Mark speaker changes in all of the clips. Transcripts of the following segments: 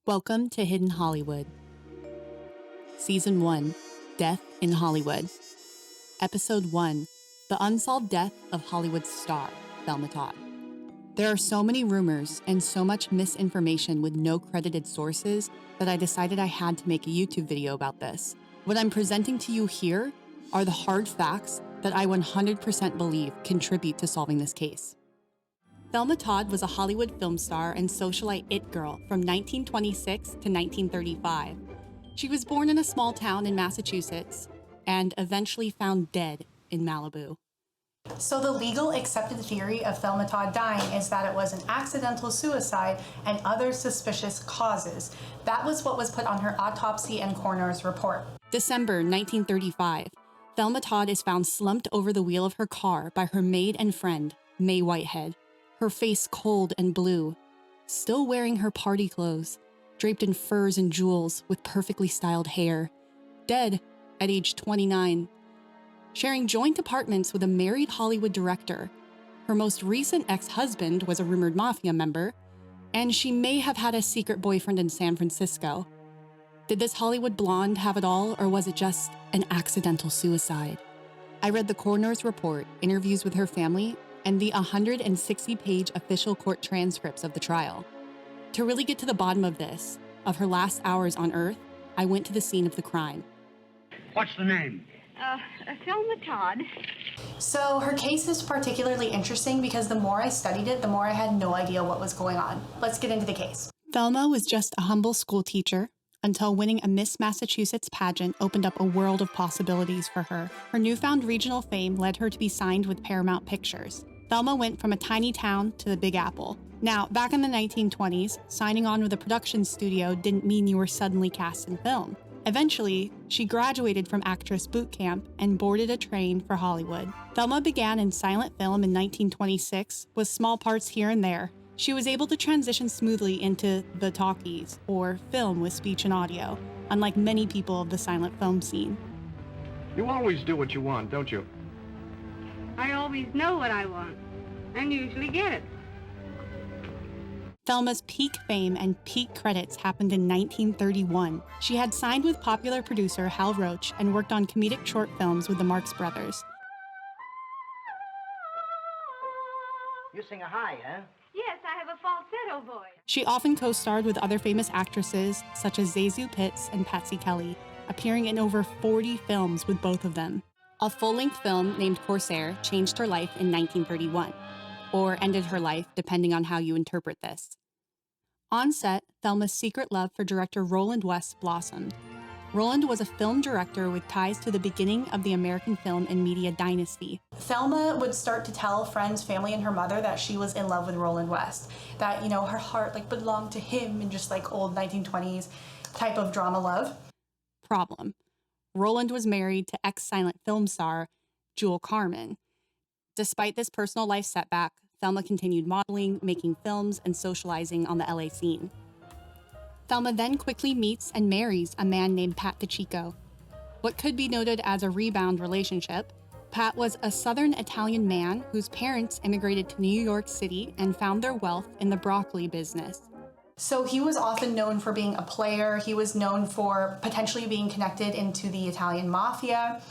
Speaker 1: Welcome to Hidden Hollywood. Season 1, Death in Hollywood. Episode 1, The Unsolved Death of Hollywood's Star, Thelma Todd. There are so many rumors and so much misinformation with no credited sources that I decided I had to make a YouTube video about this. What I'm presenting to you here are the hard facts that I 100% believe contribute to solving this case. Thelma Todd was a Hollywood film star and socialite it girl from 1926 to 1935. She was born in a small town in Massachusetts and eventually found dead in Malibu.
Speaker 2: So the legal accepted theory of Thelma Todd dying is that it was an accidental suicide and other suspicious causes. That was what was put on her autopsy and coroner's report.
Speaker 1: December 1935, Thelma Todd is found slumped over the wheel of her car by her maid and friend, May Whitehead, her face cold and blue, still wearing her party clothes, draped in furs and jewels with perfectly styled hair, dead at age 29. Sharing joint apartments with a married Hollywood director. Her most recent ex-husband was a rumored Mafia member, and she may have had a secret boyfriend in San Francisco. Did this Hollywood blonde have it all, or was it just an accidental suicide? I read the coroner's report, interviews with her family, and the 160-page official court transcripts of the trial. To really get to the bottom of this, of her last hours on Earth, I went to the scene of the crime.
Speaker 3: What's the name?
Speaker 4: Thelma Todd.
Speaker 2: So her case is particularly interesting because the more I studied it, the more I had no idea what was going on. Let's get into the case.
Speaker 1: Thelma was just a humble school teacher until winning a Miss Massachusetts pageant opened up a world of possibilities for her. Her newfound regional fame led her to be signed with Paramount Pictures. Thelma went from a tiny town to the Big Apple. Now, back in the 1920s, signing on with a production studio didn't mean you were suddenly cast in film. Eventually, she graduated from actress boot camp and boarded a train for Hollywood. Thelma began in silent film in 1926 with small parts here and there. She was able to transition smoothly into the talkies, or film with speech and audio, unlike many people of the silent film scene.
Speaker 3: You always do what you want, don't you?
Speaker 4: I always know what I want, and usually get it.
Speaker 1: Thelma's peak fame and peak credits happened in 1931. She had signed with popular producer Hal Roach and worked on comedic short films with the Marx Brothers.
Speaker 5: You sing a high, huh?
Speaker 4: Yes, I have a falsetto voice.
Speaker 1: She often co-starred with other famous actresses such as Zazu Pitts and Patsy Kelly, appearing in over 40 films with both of them. A full-length film named Corsair changed her life in 1931, or ended her life depending on how you interpret this. On set, Thelma's secret love for director Roland West blossomed. Roland was a film director with ties to the beginning of the American film and media dynasty.
Speaker 2: Thelma would start to tell friends, family, and her mother that she was in love with Roland West. That, her heart belonged to him, and just old 1920s type of drama love.
Speaker 1: Problem. Roland was married to ex-silent film star Jewel Carmen. Despite this personal life setback, Thelma continued modeling, making films, and socializing on the LA scene. Thelma then quickly meets and marries a man named Pat DiCicco. What could be noted as a rebound relationship, Pat was a Southern Italian man whose parents immigrated to New York City and found their wealth in the broccoli business.
Speaker 2: So he was often known for being a player. He was known for potentially being connected into the Italian Mafia.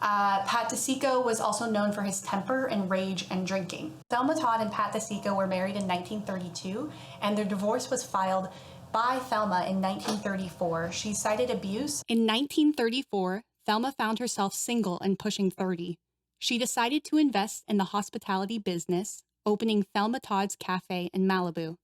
Speaker 2: Pat DiCicco was also known for his temper and rage and drinking. Thelma Todd and Pat DiCicco were married in 1932, and their divorce was filed by Thelma in 1934. She cited abuse.
Speaker 1: In 1934, Thelma found herself single and pushing 30. She decided to invest in the hospitality business, opening Thelma Todd's Cafe in Malibu.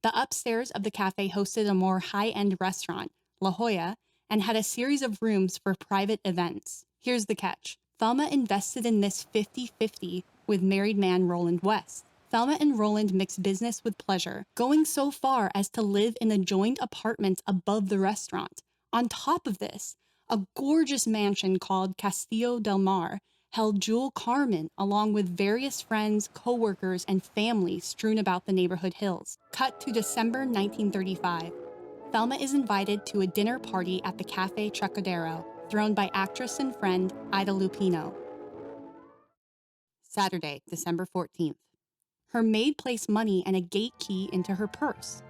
Speaker 1: The upstairs of the cafe hosted a more high-end restaurant, La Jolla, and had a series of rooms for private events. Here's the catch. Thelma invested in this 50-50 with married man Roland West. Thelma and Roland mixed business with pleasure, going so far as to live in adjoined apartments above the restaurant. On top of this, a gorgeous mansion called Castillo del Mar held Jewel Carmen along with various friends, co-workers, and family strewn about the neighborhood hills. Cut to December 1935. Thelma is invited to a dinner party at the Cafe Trocadero, thrown by actress and friend Ida Lupino. Saturday, December 14th. Her maid placed money and a gate key into her purse.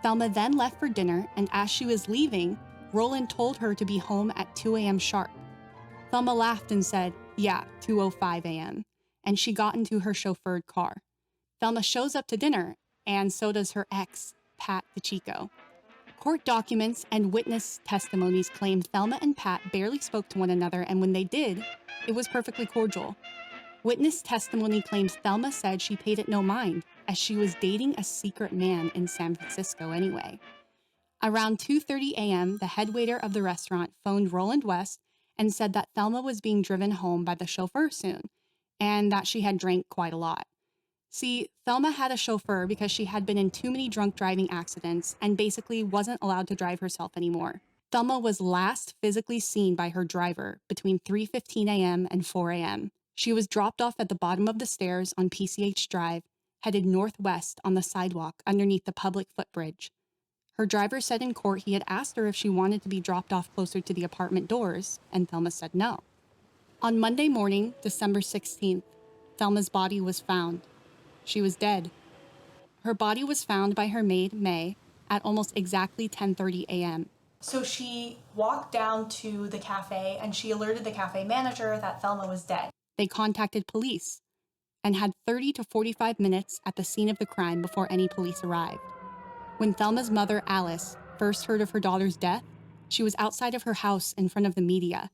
Speaker 1: Thelma then left for dinner, and as she was leaving, Roland told her to be home at 2 a.m. sharp. Thelma laughed and said, "Yeah, 2:05 a.m., and she got into her chauffeured car. Thelma shows up to dinner, and so does her ex, Pat DeChico. Court documents and witness testimonies claim Thelma and Pat barely spoke to one another, and when they did, it was perfectly cordial. Witness testimony claims Thelma said she paid it no mind, as she was dating a secret man in San Francisco anyway. Around 2:30 a.m., the head waiter of the restaurant phoned Roland West and said that Thelma was being driven home by the chauffeur soon, and that she had drank quite a lot. See, Thelma had a chauffeur because she had been in too many drunk driving accidents and basically wasn't allowed to drive herself anymore. Thelma was last physically seen by her driver between 3:15 a.m. and 4 a.m. She was dropped off at the bottom of the stairs on PCH Drive, headed northwest on the sidewalk underneath the public footbridge. Her driver said in court he had asked her if she wanted to be dropped off closer to the apartment doors, and Thelma said no. On Monday morning, December 16th, Thelma's body was found. She was dead. Her body was found by her maid, May, at almost exactly 10:30 a.m.
Speaker 2: So she walked down to the cafe and she alerted the cafe manager that Thelma was dead.
Speaker 1: They contacted police and had 30 to 45 minutes at the scene of the crime before any police arrived. When Thelma's mother, Alice, first heard of her daughter's death, she was outside of her house in front of the media.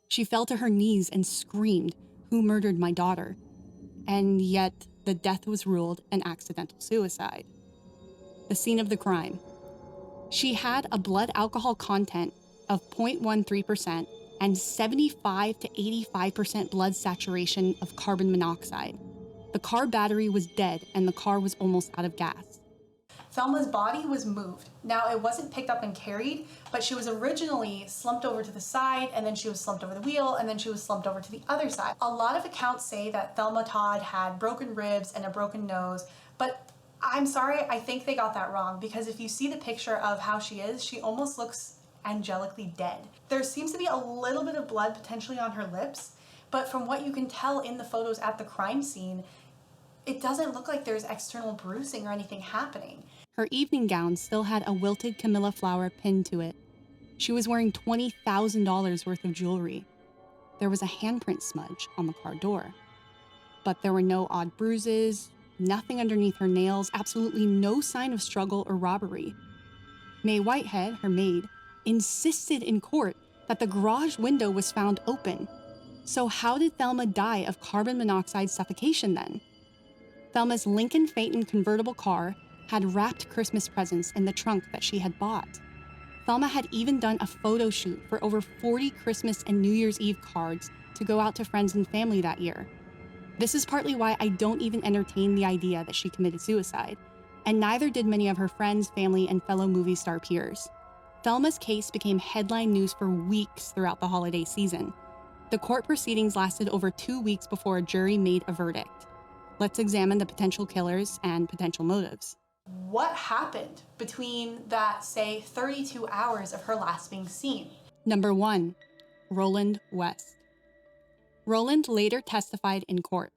Speaker 1: She fell to her knees and screamed, "Who murdered my daughter?" And yet, the death was ruled an accidental suicide. The scene of the crime. She had a blood alcohol content of 0.13% and 75 to 85% blood saturation of carbon monoxide. The car battery was dead and the car was almost out of gas.
Speaker 2: Thelma's body was moved. Now, it wasn't picked up and carried, but she was originally slumped over to the side, and then she was slumped over the wheel, and then she was slumped over to the other side. A lot of accounts say that Thelma Todd had broken ribs and a broken nose, but I'm sorry, I think they got that wrong, because if you see the picture of how she is, she almost looks angelically dead. There seems to be a little bit of blood potentially on her lips, but from what you can tell in the photos at the crime scene, it doesn't look like there's external bruising or anything happening.
Speaker 1: Her evening gown still had a wilted camellia flower pinned to it. She was wearing $20,000 worth of jewelry. There was a handprint smudge on the car door. But there were no odd bruises, nothing underneath her nails, absolutely no sign of struggle or robbery. May Whitehead, her maid, insisted in court that the garage window was found open. So how did Thelma die of carbon monoxide suffocation then? Thelma's Lincoln Phaeton convertible car had wrapped Christmas presents in the trunk that she had bought. Thelma had even done a photo shoot for over 40 Christmas and New Year's Eve cards to go out to friends and family that year. This is partly why I don't even entertain the idea that she committed suicide, and neither did many of her friends, family, and fellow movie star peers. Thelma's case became headline news for weeks throughout the holiday season. The court proceedings lasted over 2 weeks before a jury made a verdict. Let's examine the potential killers and potential motives.
Speaker 2: What happened between that, say, 32 hours of her last being seen?
Speaker 1: Number 1, Roland West. Roland later testified in court.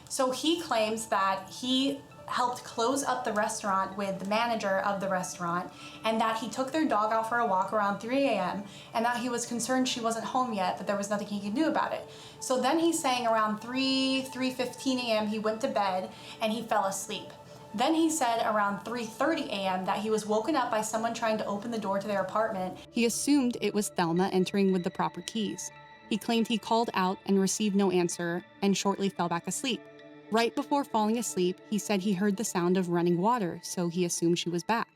Speaker 2: So he claims that he helped close up the restaurant with the manager of the restaurant, and that he took their dog out for a walk around 3 a.m. and that he was concerned she wasn't home yet, but there was nothing he could do about it. So then he's saying around 3:15 a.m. he went to bed and he fell asleep. Then he said around 3:30 a.m. that he was woken up by someone trying to open the door to their apartment.
Speaker 1: He assumed it was Thelma entering with the proper keys. He claimed he called out and received no answer and shortly fell back asleep. Right before falling asleep, he said he heard the sound of running water, so he assumed she was back.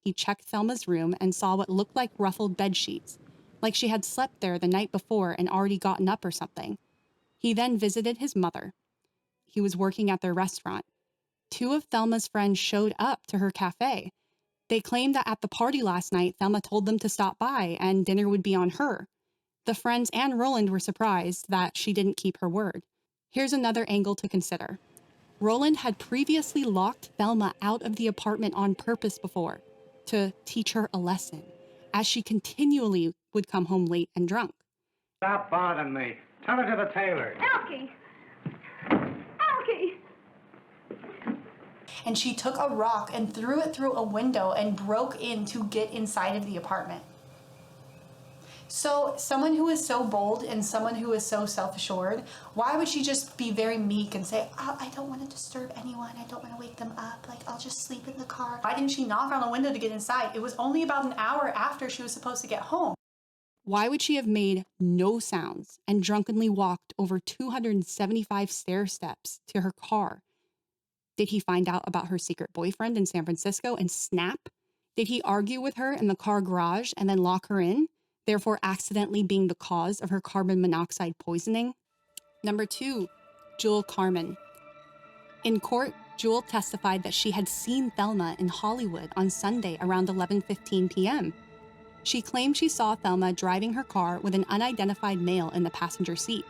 Speaker 1: He checked Thelma's room and saw what looked like ruffled bed sheets, like she had slept there the night before and already gotten up or something. He then visited his mother. He was working at their restaurant. 2 of Thelma's friends showed up to her cafe. They claimed that at the party last night, Thelma told them to stop by and dinner would be on her. The friends and Roland were surprised that she didn't keep her word. Here's another angle to consider. Roland had previously locked Thelma out of the apartment on purpose before to teach her a lesson, as she continually would come home late and drunk.
Speaker 3: Stop bothering me. Tell her to the tailor.
Speaker 4: Elkie! Elkie!
Speaker 2: And she took a rock and threw it through a window and broke in to get inside of the apartment. So someone who is so bold and someone who is so self-assured, why would she just be very meek and say, oh, I don't want to disturb anyone, I don't want to wake them up, like I'll just sleep in the car? Why didn't she knock on the window to get inside? It was only about an hour after she was supposed to get home.
Speaker 1: Why would she have made no sounds and drunkenly walked over 275 stair steps to her car? Did he find out about her secret boyfriend in San Francisco and snap? Did he argue with her in the car garage and then lock her in, therefore accidentally being the cause of her carbon monoxide poisoning? Number 2, Jewel Carmen. In court, Jewel testified that she had seen Thelma in Hollywood on Sunday around 11:15 p.m. She claimed she saw Thelma driving her car with an unidentified male in the passenger seat.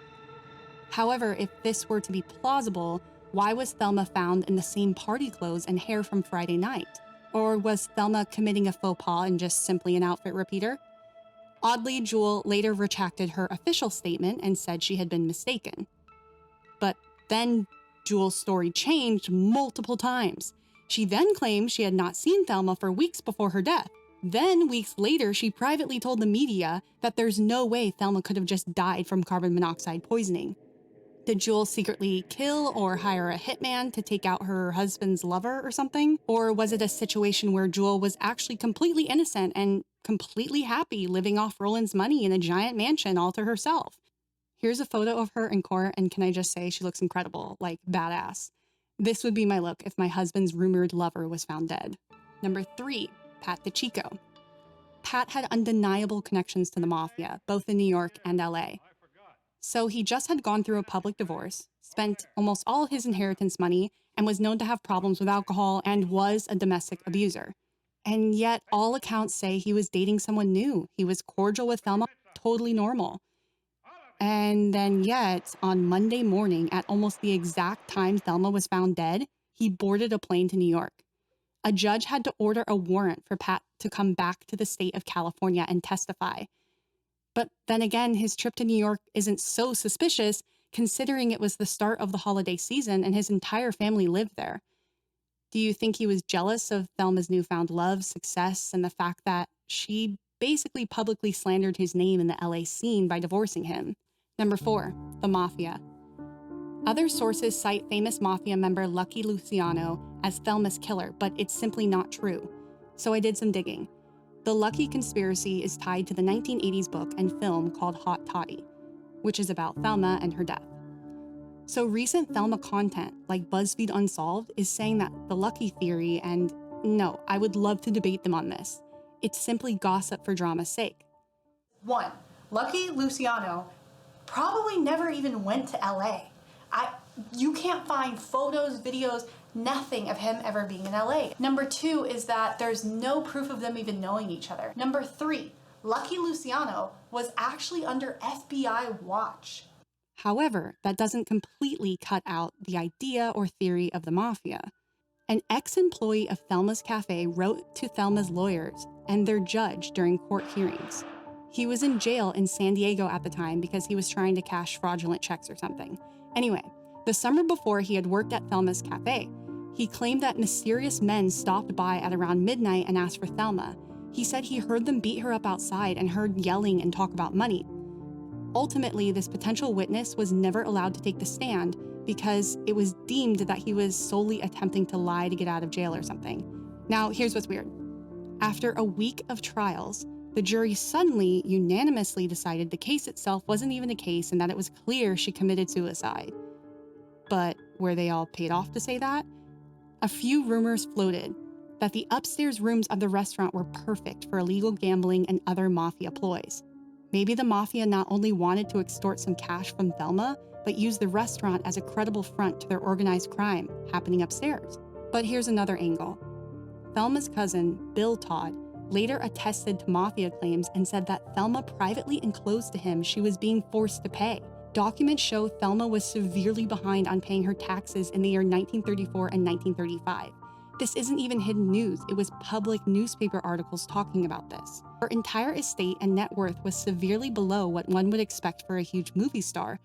Speaker 1: However, if this were to be plausible, why was Thelma found in the same party clothes and hair from Friday night? Or was Thelma committing a faux pas and just simply an outfit repeater? Oddly, Jewel later retracted her official statement and said she had been mistaken. But then Jewel's story changed multiple times. She then claimed she had not seen Thelma for weeks before her death. Then, weeks later, she privately told the media that there's no way Thelma could have just died from carbon monoxide poisoning. Did Jewel secretly kill or hire a hitman to take out her husband's lover or something? Or was it a situation where Jewel was actually completely innocent and completely happy living off Roland's money in a giant mansion all to herself? Here's a photo of her in court, and can I just say she looks incredible, like badass. This would be my look if my husband's rumored lover was found dead. Number 3, Pat DeChico. Pat had undeniable connections to the Mafia, both in New York and LA. So he just had gone through a public divorce, spent almost all his inheritance money, and was known to have problems with alcohol and was a domestic abuser. And yet all accounts say he was dating someone new. He was cordial with Thelma, totally normal. And then yet, on Monday morning, at almost the exact time Thelma was found dead, he boarded a plane to New York. A judge had to order a warrant for Pat to come back to the state of California and testify. But then again, his trip to New York isn't so suspicious, considering it was the start of the holiday season and his entire family lived there. Do you think he was jealous of Thelma's newfound love, success, and the fact that she basically publicly slandered his name in the LA scene by divorcing him? Number 4, the Mafia. Other sources cite famous Mafia member Lucky Luciano as Thelma's killer, but it's simply not true. So I did some digging. The Lucky conspiracy is tied to the 1980s book and film called Hot Toddy, which is about Thelma and her death. So recent Thelma content, like BuzzFeed Unsolved, is saying that the Lucky theory, and no, I would love to debate them on this. It's simply gossip for drama's sake.
Speaker 2: 1, Lucky Luciano probably never even went to LA. You can't find photos, videos, nothing of him ever being in LA. Number 2 is that there's no proof of them even knowing each other. Number 3, Lucky Luciano was actually under FBI watch.
Speaker 1: However, that doesn't completely cut out the idea or theory of the Mafia. An ex-employee of Thelma's Cafe wrote to Thelma's lawyers and their judge during court hearings. He was in jail in San Diego at the time because he was trying to cash fraudulent checks or something. Anyway, the summer before he had worked at Thelma's Cafe, he claimed that mysterious men stopped by at around midnight and asked for Thelma. He said he heard them beat her up outside and heard yelling and talk about money. Ultimately, this potential witness was never allowed to take the stand because it was deemed that he was solely attempting to lie to get out of jail or something. Now, here's what's weird. After a week of trials, the jury suddenly unanimously decided the case itself wasn't even a case and that it was clear she committed suicide. But were they all paid off to say that? A few rumors floated that the upstairs rooms of the restaurant were perfect for illegal gambling and other Mafia ploys. Maybe the Mafia not only wanted to extort some cash from Thelma, but used the restaurant as a credible front to their organized crime happening upstairs. But here's another angle. Thelma's cousin, Bill Todd, later attested to Mafia claims and said that Thelma privately enclosed to him she was being forced to pay. Documents show Thelma was severely behind on paying her taxes in the year 1934 and 1935. This isn't even hidden news, it was public newspaper articles talking about this. Her entire estate and net worth was severely below what one would expect for a huge movie star.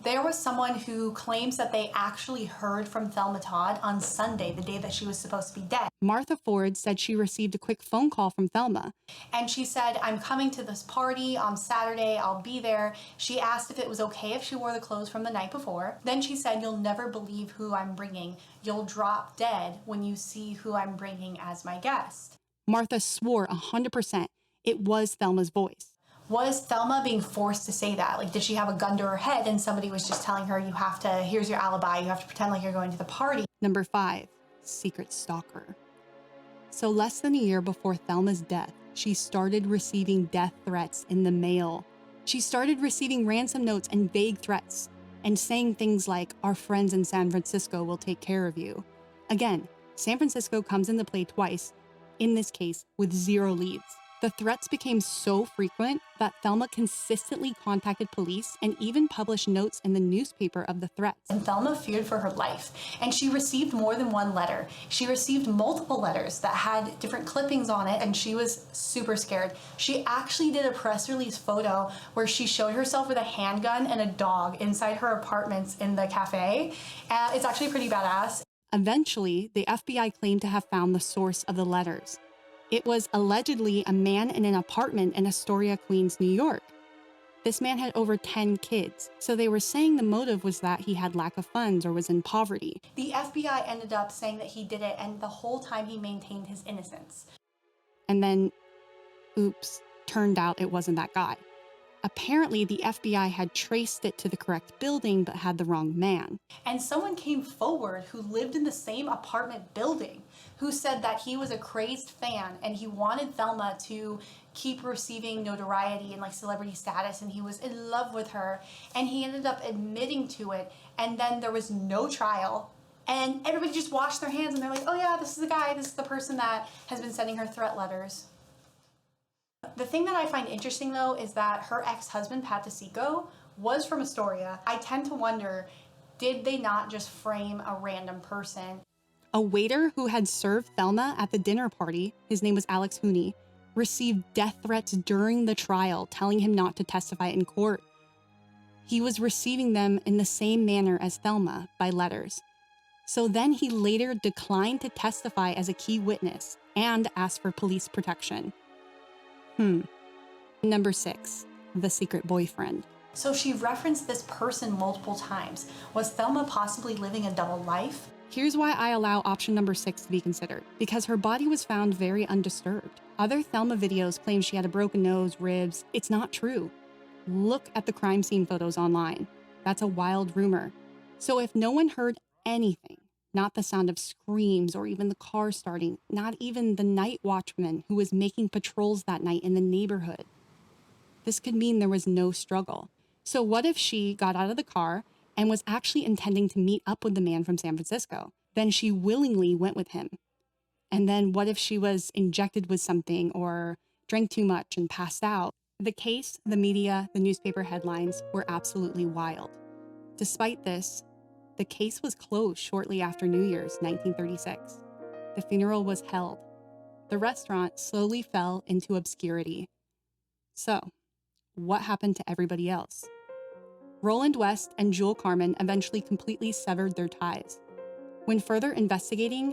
Speaker 2: There was someone who claims that they actually heard from Thelma Todd on Sunday, the day that she was supposed to be dead.
Speaker 1: Martha Ford said she received a quick phone call from Thelma.
Speaker 2: And she said, I'm coming to this party on Saturday, I'll be there. She asked if it was okay if she wore the clothes from the night before. Then she said, you'll never believe who I'm bringing. You'll drop dead when you see who I'm bringing as my guest.
Speaker 1: Martha swore 100% it was Thelma's voice.
Speaker 2: Was Thelma being forced to say that? Like, did she have a gun to her head and somebody was just telling her, you have to, here's your alibi, you have to pretend like you're going to the party?
Speaker 1: Number 5, secret stalker. So less than a year before Thelma's death, she started receiving death threats in the mail. She started receiving ransom notes and vague threats, and saying things like, our friends in San Francisco will take care of you. Again, San Francisco comes into play twice, in this case with 0 leads. The threats became so frequent that Thelma consistently contacted police and even published notes in the newspaper of the threats.
Speaker 2: And Thelma feared for her life, and she received more than one letter. She received multiple letters that had different clippings on it, and she was super scared. She actually did a press release photo where she showed herself with a handgun and a dog inside her apartments in the cafe. It's actually pretty badass.
Speaker 1: Eventually, the FBI claimed to have found the source of the letters. It was allegedly a man in an apartment in Astoria, Queens, New York. This man had over 10 kids, so they were saying the motive was that he had lack of funds or was in poverty.
Speaker 2: The FBI ended up saying that he did it, and the whole time he maintained his innocence.
Speaker 1: And then, oops, turned out it wasn't that guy. Apparently, the FBI had traced it to the correct building but had the wrong man.
Speaker 2: And someone came forward who lived in the same apartment building who said that he was a crazed fan and he wanted Thelma to keep receiving notoriety and like celebrity status, and he was in love with her, and he ended up admitting to it, and then there was no trial, and everybody just washed their hands and they're like, oh yeah, this is the guy, this is the person that has been sending her threat letters. The thing that I find interesting though is that her ex-husband, Pat DeSico, was from Astoria. I tend to wonder, did they not just frame a random person?
Speaker 1: A waiter who had served Thelma at the dinner party, his name was Alex Hooney, received death threats during the trial, telling him not to testify in court. He was receiving them in the same manner as Thelma, by letters. So then he later declined to testify as a key witness and asked for police protection. Number 6, the secret boyfriend.
Speaker 2: So she referenced this person multiple times. Was Thelma possibly living a double life?
Speaker 1: Here's why I allow option number 6 to be considered. Because her body was found very undisturbed. Other Thelma videos claim she had a broken nose, ribs. It's not true. Look at the crime scene photos online. That's a wild rumor. So if no one heard anything, not the sound of screams or even the car starting, not even the night watchman who was making patrols that night in the neighborhood, this could mean there was no struggle. So what if she got out of the car and was actually intending to meet up with the man from San Francisco? Then she willingly went with him. And then what if she was injected with something or drank too much and passed out? The case, the media, the newspaper headlines were absolutely wild. Despite this, the case was closed shortly after New Year's, 1936. The funeral was held. The restaurant slowly fell into obscurity. So, what happened to everybody else? Roland West and Jewel Carmen eventually completely severed their ties. When further investigating,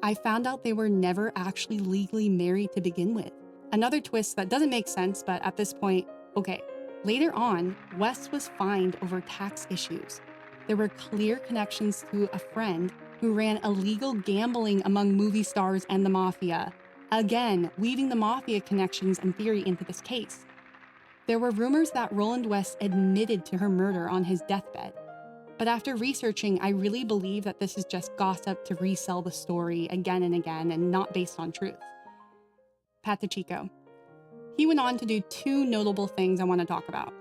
Speaker 1: I found out they were never actually legally married to begin with. Another twist that doesn't make sense, but at this point, okay. Later on, West was fined over tax issues. There were clear connections to a friend who ran illegal gambling among movie stars and the Mafia. Again, weaving the Mafia connections and theory into this case. There were rumors that Roland West admitted to her murder on his deathbed. But after researching, I really believe that this is just gossip to resell the story again and again and not based on truth. Pat DeCicco. He went on to do 2 notable things I want to talk about.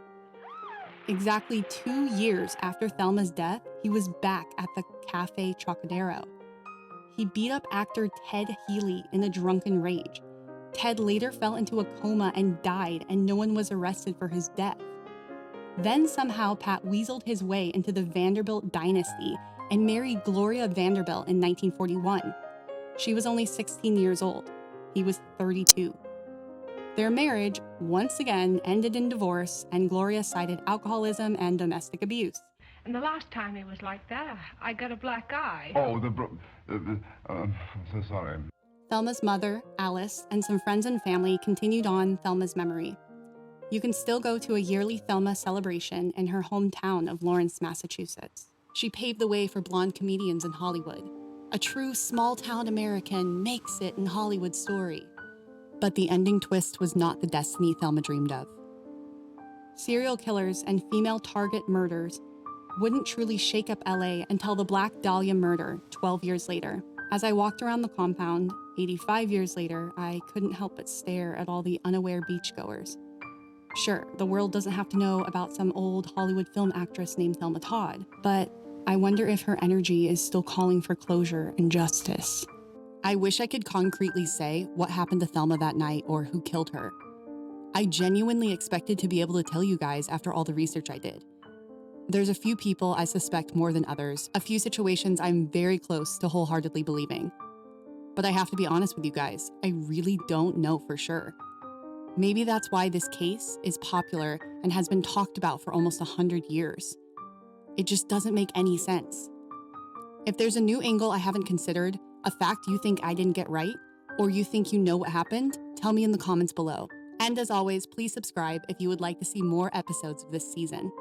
Speaker 1: Exactly 2 years after Thelma's death, he was back at the Cafe Trocadero. He beat up actor Ted Healy in a drunken rage. Ted later fell into a coma and died, and no one was arrested for his death. Then somehow Pat weaseled his way into the Vanderbilt dynasty and married Gloria Vanderbilt in 1941. She was only 16 years old. He was 32. Their marriage, once again, ended in divorce, and Gloria cited alcoholism and domestic abuse.
Speaker 6: And the last time it was like that, I got a black eye.
Speaker 7: Oh, I'm so sorry.
Speaker 1: Thelma's mother, Alice, and some friends and family continued on Thelma's memory. You can still go to a yearly Thelma celebration in her hometown of Lawrence, Massachusetts. She paved the way for blonde comedians in Hollywood. A true small-town American makes it in Hollywood story. But the ending twist was not the destiny Thelma dreamed of. Serial killers and female target murders wouldn't truly shake up LA until the Black Dahlia murder 12 years later. As I walked around the compound, 85 years later, I couldn't help but stare at all the unaware beachgoers. Sure, the world doesn't have to know about some old Hollywood film actress named Thelma Todd, but I wonder if her energy is still calling for closure and justice. I wish I could concretely say what happened to Thelma that night or who killed her. I genuinely expected to be able to tell you guys after all the research I did. There's a few people I suspect more than others, a few situations I'm very close to wholeheartedly believing. But I have to be honest with you guys, I really don't know for sure. Maybe that's why this case is popular and has been talked about for almost 100 years. It just doesn't make any sense. If there's a new angle I haven't considered, a fact you think I didn't get right, or you think you know what happened, tell me in the comments below. And as always, please subscribe if you would like to see more episodes of this season.